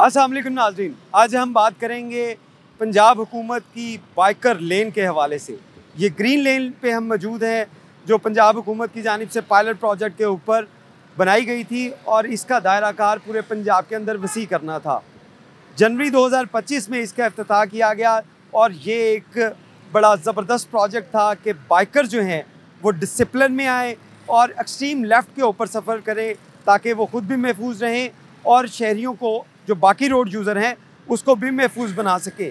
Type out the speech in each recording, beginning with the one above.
अस्सलाम वालेकुम नाज़रीन, आज हम बात करेंगे पंजाब हुकूमत की बाइकर लेन के हवाले से। ये ग्रीन लेन पे हम मौजूद हैं जो पंजाब हुकूमत की जानिब से पायलट प्रोजेक्ट के ऊपर बनाई गई थी और इसका दायरा कार पूरे पंजाब के अंदर वसी करना था। जनवरी 2025 में इसका इफ्तिताह किया गया और ये एक बड़ा ज़बरदस्त प्रोजेक्ट था कि बाइकर जो हैं वो डिसिप्लिन में आए और एक्सट्रीम लेफ़्ट के ऊपर सफ़र करें ताकि वो ख़ुद भी महफूज रहें और शहरियों को जो बाकी रोड यूज़र हैं उसको भी महफूज बना सके।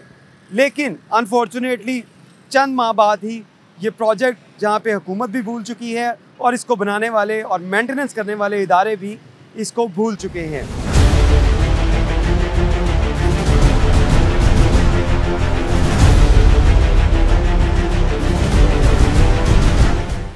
लेकिन अनफॉर्चुनेटली चंद माह बाद ही ये प्रोजेक्ट जहाँ पे हुकूमत भी भूल चुकी है और इसको बनाने वाले और मेंटेनेंस करने वाले इदारे भी इसको भूल चुके हैं।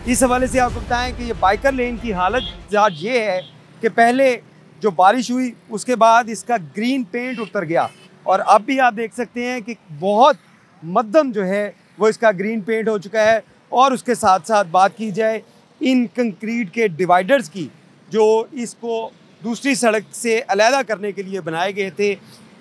इस हवाले से आपको बताएं कि ये बाइकर लेन की हालत ये है कि पहले जो बारिश हुई उसके बाद इसका ग्रीन पेंट उतर गया और अब भी आप देख सकते हैं कि बहुत मध्यम जो है वो इसका ग्रीन पेंट हो चुका है। और उसके साथ साथ बात की जाए इन कंक्रीट के डिवाइडर्स की जो इसको दूसरी सड़क से अलहदा करने के लिए बनाए गए थे,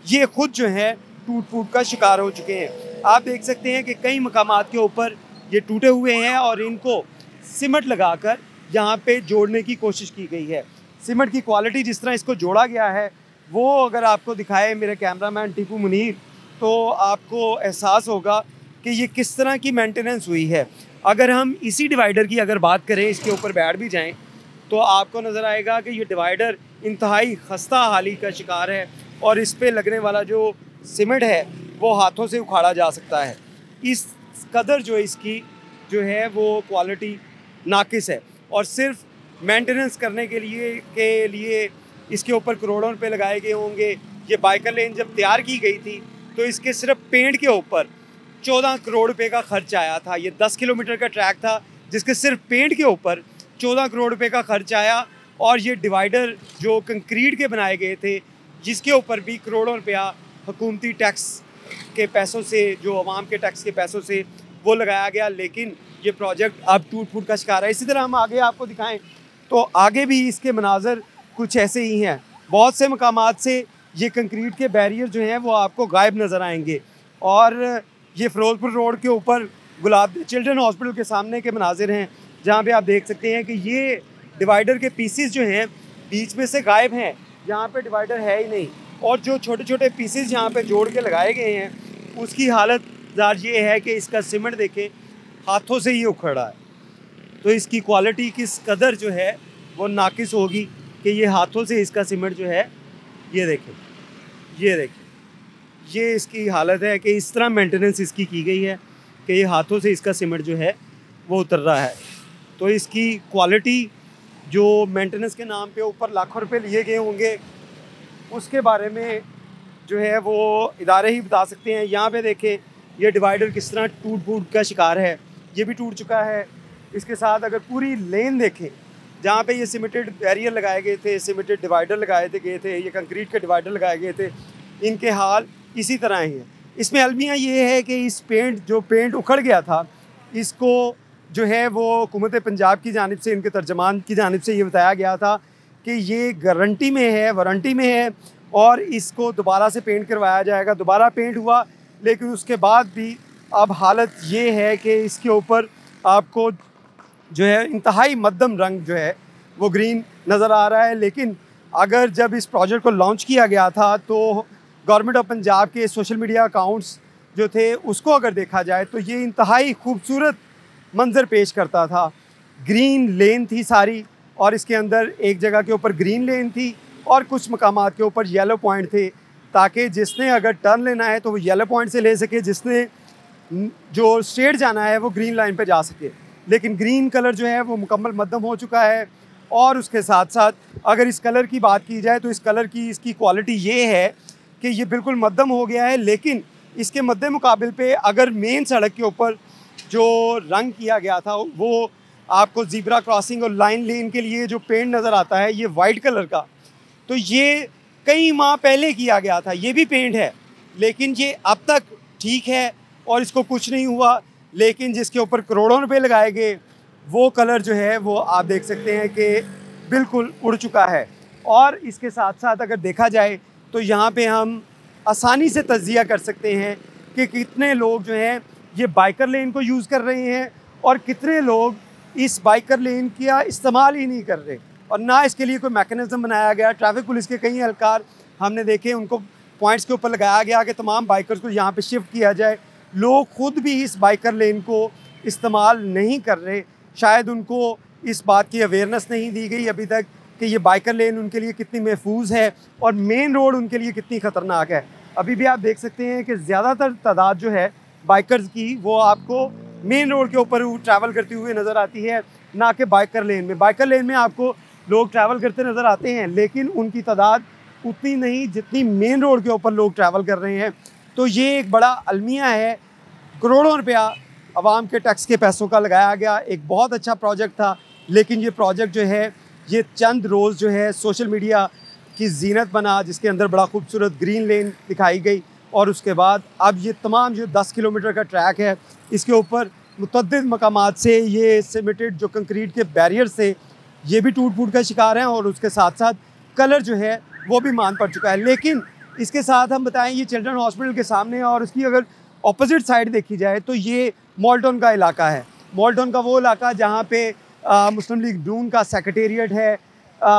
ये ख़ुद जो है टूट फूट का शिकार हो चुके हैं। आप देख सकते हैं कि कई मकामात के ऊपर ये टूटे हुए हैं और इनको सीमेंट लगाकर यहाँ पे जोड़ने की कोशिश की गई है। सीमेंट की क्वालिटी जिस तरह इसको जोड़ा गया है वो अगर आपको दिखाए मेरे कैमरामैन टीपू मुनीर तो आपको एहसास होगा कि ये किस तरह की मेंटेनेंस हुई है। अगर हम इसी डिवाइडर की अगर बात करें, इसके ऊपर बैठ भी जाएं तो आपको नज़र आएगा कि ये डिवाइडर इंतहाई खस्ता हाली का शिकार है और इस पे लगने वाला जो सीमेंट है वो हाथों से उखाड़ा जा सकता है। इस कदर जो इसकी जो है वो क्वालिटी नाकिस है और सिर्फ मेंटेनेंस करने के लिए इसके ऊपर करोड़ों रुपए लगाए गए होंगे। ये बाइकर लेन जब तैयार की गई थी तो इसके सिर्फ पेंट के ऊपर 14 करोड़ रुपए का खर्च आया था। ये 10 किलोमीटर का ट्रैक था जिसके सिर्फ पेंट के ऊपर 14 करोड़ रुपए का खर्च आया और ये डिवाइडर जो कंक्रीट के बनाए गए थे जिसके ऊपर भी करोड़ों रुपया हुकूमती टैक्स के पैसों से, जो अवाम के टैक्स के पैसों से वो लगाया गया। लेकिन ये प्रोजेक्ट अब टूट फूट का शिकार है। इसी तरह हम आगे आपको दिखाएं तो आगे भी इसके मनाजर कुछ ऐसे ही हैं। बहुत से मकामात से ये कंक्रीट के बैरियर जो हैं वो आपको गायब नज़र आएंगे और ये फ़िरोज़पुर रोड के ऊपर गुलाब चिल्ड्रन हॉस्पिटल के सामने के मनाजिर हैं जहाँ पे आप देख सकते हैं कि ये डिवाइडर के पीसेस जो हैं बीच में से गायब हैं, यहाँ पे डिवाइडर है ही नहीं और जो छोटे छोटे पीसेस यहाँ पे जोड़ के लगाए गए हैं उसकी हालत ये है कि इसका सीमेंट देखें हाथों से ही उखड़ा है। तो इसकी क्वालिटी किस कदर जो है वो नाकिस होगी कि ये हाथों से इसका सीमेंट जो है ये देखें ये इसकी हालत है कि इस तरह मेंटेनेंस इसकी की गई है कि ये हाथों से इसका सीमेंट जो है वो उतर रहा है। तो इसकी क्वालिटी जो मेंटेनेंस के नाम पे ऊपर लाखों रुपए लिए गए होंगे उसके बारे में जो है वो इदारे ही बता सकते हैं। यहाँ पे देखें ये डिवाइडर किस तरह टूट फूट का शिकार है, ये भी टूट चुका है। इसके साथ अगर पूरी लेन देखें जहाँ पे ये सीमेंटेड बैरियर लगाए गए थे, सीमेंटेड डिवाइडर लगाए गए थे, ये कंक्रीट के डिवाइडर लगाए गए थे, इनके हाल इसी तरह ही है। इसमें अलमिया ये है कि इस पेंट उखड़ गया था, इसको जो है वो हुकूमत पंजाब की जानिब से, इनके तर्जमान की जानिब से ये बताया गया था कि ये गारंटी में है, वारंटी में है और इसको दोबारा से पेंट करवाया जाएगा। दोबारा पेंट हुआ लेकिन उसके बाद भी अब हालत ये है कि इसके ऊपर आपको जो है इंतहाई मध्यम रंग जो है वो ग्रीन नज़र आ रहा है। लेकिन अगर जब इस प्रोजेक्ट को लॉन्च किया गया था तो गवर्नमेंट ऑफ पंजाब के सोशल मीडिया अकाउंट्स जो थे उसको अगर देखा जाए तो ये इंतहाई खूबसूरत मंजर पेश करता था। ग्रीन लेन थी सारी और इसके अंदर एक जगह के ऊपर ग्रीन लेन थी और कुछ मकामात के ऊपर येलो पॉइंट थे ताकि जिसने अगर टर्न लेना है तो वो येलो पॉइंट से ले सके, जिसने जो स्ट्रेट जाना है वो ग्रीन लाइन पे जा सके। लेकिन ग्रीन कलर जो है वो मुकम्मल मध्यम हो चुका है और उसके साथ साथ अगर इस कलर की बात की जाए तो इस कलर की इसकी क्वालिटी ये है कि ये बिल्कुल मध्यम हो गया है। लेकिन इसके मद्दे मुकाबिल पे अगर मेन सड़क के ऊपर जो रंग किया गया था वो आपको ज़ीब्रा क्रॉसिंग और लाइन लेन के लिए जो पेंट नज़र आता है ये वाइट कलर का, तो ये कई माह पहले किया गया था। ये भी पेंट है लेकिन ये अब तक ठीक है और इसको कुछ नहीं हुआ। लेकिन जिसके ऊपर करोड़ों रुपए लगाए गए वो कलर जो है वो आप देख सकते हैं कि बिल्कुल उड़ चुका है। और इसके साथ साथ अगर देखा जाए तो यहाँ पे हम आसानी से तज्जिया कर सकते हैं कि कितने लोग जो हैं ये बाइकर लेन को यूज़ कर रहे हैं और कितने लोग इस बाइकर लेन का इस्तेमाल ही नहीं कर रहे, और ना इसके लिए कोई मैकेनिज़्म बनाया गया। ट्रैफिक पुलिस के कई एहलकार हमने देखे, उनको पॉइंट्स के ऊपर लगाया गया कि तमाम बाइकर्स को यहाँ पे शिफ्ट किया जाए। लोग खुद भी इस बाइकर लेन को इस्तेमाल नहीं कर रहे, शायद उनको इस बात की अवेयरनेस नहीं दी गई अभी तक कि ये बाइकर लेन उनके लिए कितनी महफूज है और मेन रोड उनके लिए कितनी ख़तरनाक है। अभी भी आप देख सकते हैं कि ज़्यादातर तादाद जो है बाइकर्स की वो आपको मेन रोड के ऊपर ट्रैवल करती हुए नज़र आती है, ना कि बाइकर लेन में। बाइकर लेन में आपको लोग ट्रैवल करते नज़र आते हैं, लेकिन उनकी तादाद उतनी नहीं जितनी मेन रोड के ऊपर लोग ट्रैवल कर रहे हैं। तो ये एक बड़ा अलमिया है, करोड़ों रुपया आवाम के टैक्स के पैसों का लगाया गया, एक बहुत अच्छा प्रोजेक्ट था, लेकिन ये प्रोजेक्ट जो है ये चंद रोज़ जो है सोशल मीडिया की जीनत बना, जिसके अंदर बड़ा खूबसूरत ग्रीन लेन दिखाई गई, और उसके बाद अब ये तमाम जो 10 किलोमीटर का ट्रैक है इसके ऊपर मुतअद्दिद मकामात से ये सीमेंटेड जो कंक्रीट के बैरियर से ये भी टूट फूट का शिकार हैं, और उसके साथ साथ कलर जो है वो भी मान पड़ चुका है। लेकिन इसके साथ हम बताएं ये चिल्ड्रन हॉस्पिटल के सामने है, और उसकी अगर ऑपोजिट साइड देखी जाए तो ये मॉल टाउन का इलाका है। मॉल टाउन का वो इलाका जहाँ पे मुस्लिम लीग नून का सेक्रेटेरिएट है,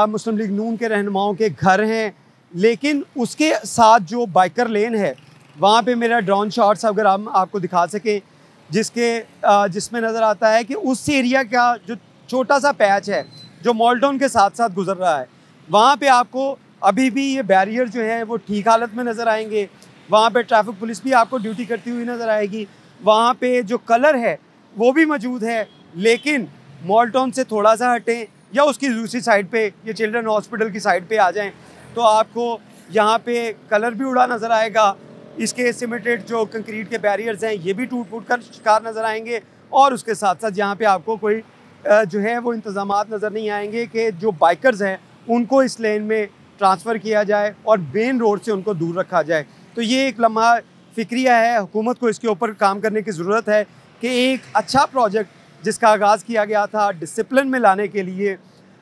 मुस्लिम लीग नून के रहनुमाओं के घर हैं, लेकिन उसके साथ जो बाइकर लेन है वहाँ पे मेरा ड्रोन शॉट्स अगर हम आपको दिखा सकें, जिसमें नज़र आता है कि उस एरिया का जो छोटा सा पैच है जो मॉल टाउन के साथ साथ गुजर रहा है, वहाँ पे आपको अभी भी ये बैरियर जो है वो ठीक हालत में नज़र आएंगे। वहाँ पे ट्रैफिक पुलिस भी आपको ड्यूटी करती हुई नज़र आएगी। वहाँ पे जो कलर है वो भी मौजूद है, लेकिन मॉल टाउन से थोड़ा सा हटें या उसकी दूसरी साइड पे ये चिल्ड्रन हॉस्पिटल की साइड पे आ जाएं तो आपको यहाँ पे कलर भी उड़ा नज़र आएगा। इसके सीमेंटेड जो कंक्रीट के बैरियर्स हैं ये भी टूट फूट कर शिकार नज़र आएंगे, और उसके साथ साथ यहाँ पे आपको कोई जो है वो इंतज़ामात नज़र नहीं आएंगे कि जो बाइकर्स हैं उनको इस लेन में ट्रांसफ़र किया जाए और मेन रोड से उनको दूर रखा जाए। तो ये एक लम्हा फ़िक्रिया है, हुकूमत को इसके ऊपर काम करने की ज़रूरत है कि एक अच्छा प्रोजेक्ट जिसका आगाज़ किया गया था डिसिप्लिन में लाने के लिए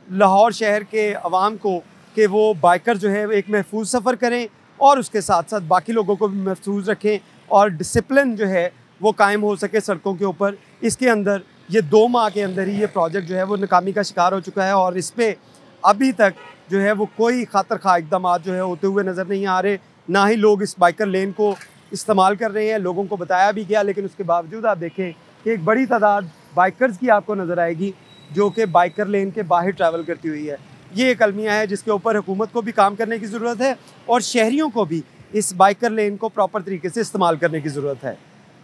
लाहौर शहर के अवाम को, कि वो बाइकर जो है एक महफूज सफ़र करें और उसके साथ साथ बाकी लोगों को भी महफूज रखें और डिसिप्लिन जो है वो कायम हो सके सड़कों के ऊपर। इसके अंदर ये 2 माह के अंदर ही ये प्रोजेक्ट जो है वो नाकामी का शिकार हो चुका है, और इस पर अभी तक जो है वो कोई खातर खा इक़दाम जो है होते हुए नज़र नहीं आ रहे। ना ही लोग इस बाइकर लेन को इस्तेमाल कर रहे हैं, लोगों को बताया भी गया, लेकिन उसके बावजूद आप देखें कि एक बड़ी तादाद बाइकर्स की आपको नज़र आएगी जो कि बाइकर लेन के बाहर ट्रैवल करती हुई है। ये एक अलमिया है जिसके ऊपर हुकूमत को भी काम करने की ज़रूरत है और शहरियों को भी इस बाइकर लेन को प्रॉपर तरीके से इस्तेमाल करने की ज़रूरत है।